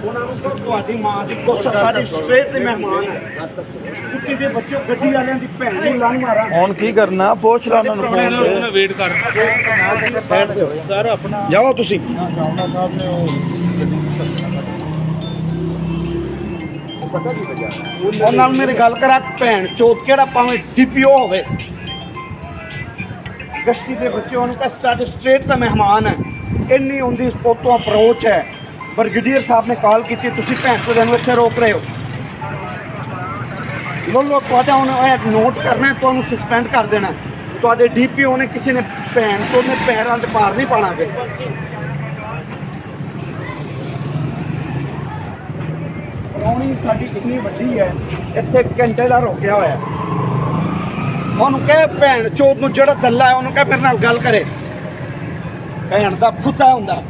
ਉਹਨਾਂ ਨੂੰ ਕਹੋ ਤੁਹਾਡੀ ਮਾਂ ਦੀ ਕੋਸਾ ਸਾਡੀ ਸਟ੍ਰੇਟ ਦੇ ਮਹਿਮਾਨ ਹੈ। ਕੁੱਤੀ ਦੇ ਬੱਚੇ ਗੱਡੀ ਵਾਲਿਆਂ ਦੀ ਭੈਣ ਨੂੰ ਲੰਘ ਮਾਰਾਂ। ਹੁਣ ਕੀ ਕਰਨਾ? ਪੁੱਛ ਲਾ ਉਹਨਾਂ ਨੂੰ ਫੋਨ ਤੇ। ਵੇਟ ਕਰ ਸਰ ਆਪਣਾ ਜਾਓ ਤੁਸੀਂ। ਉਹਨਾਂ ਨਾਲ ਮੇਰੀ ਗੱਲ ਕਰਾ, ਭੈਣ ਚੋਦ ਕਿਹੜਾ ਭਾਵੇਂ DPO ਹੋਵੇ, ਗਸ਼ਤੀ ਦੇ ਬੱਚੇ ਉਹਨੂੰ ਕਹ ਸਾਡੇ ਸਟ੍ਰੇਟ ਦਾ ਮਹਿਮਾਨ ਹੈ। ਇੰਨੀ ਉਹਦੀ ਉਤੋਂ ਅਪਰੋਚ ਹੈ। ਬ੍ਰਿਗੇਡੀਅਰ ਸਾਹਿਬ ਨੇ ਕਾਲ ਕੀਤੀ, ਤੁਸੀਂ ਭੈਣ ਚੋਦ ਨੂੰ ਇੱਥੇ ਰੋਕ ਰਹੇ ਹੋ। ਲੋ ਤੁਹਾਡਾ ਹੁਣ ਇਹ ਨੋਟ ਕਰਨਾ, ਤੁਹਾਨੂੰ ਸਸਪੈਂਡ ਕਰ ਦੇਣਾ। ਤੁਹਾਡੇ DPO ਨੇ ਕਿਸੇ ਨੇ ਭੈਣ ਚੋਦ ਨੇ ਪੈਰਾਂ ਤੇ ਪਾਰ ਨਹੀਂ ਪਾਣਾ। ਫਿਰ ਕਲੋਨੀ ਸਾਡੀ ਕਿੰਨੀ ਵੱਡੀ ਹੈ, ਇੱਥੇ ਘੰਟੇ ਦਾ ਰੋਕਿਆ ਹੋਇਆ। ਉਹਨੂੰ ਕਹੇ ਭੈਣ ਚੋਦ ਨੂੰ ਜਿਹੜਾ ਦੱਲਾ ਹੈ ਉਹਨੂੰ ਕਹੇ ਮੇਰੇ ਨਾਲ ਗੱਲ ਕਰੇ। ਭੈਣ ਦਾ ਫੁੱਟਾ ਹੁੰਦਾ।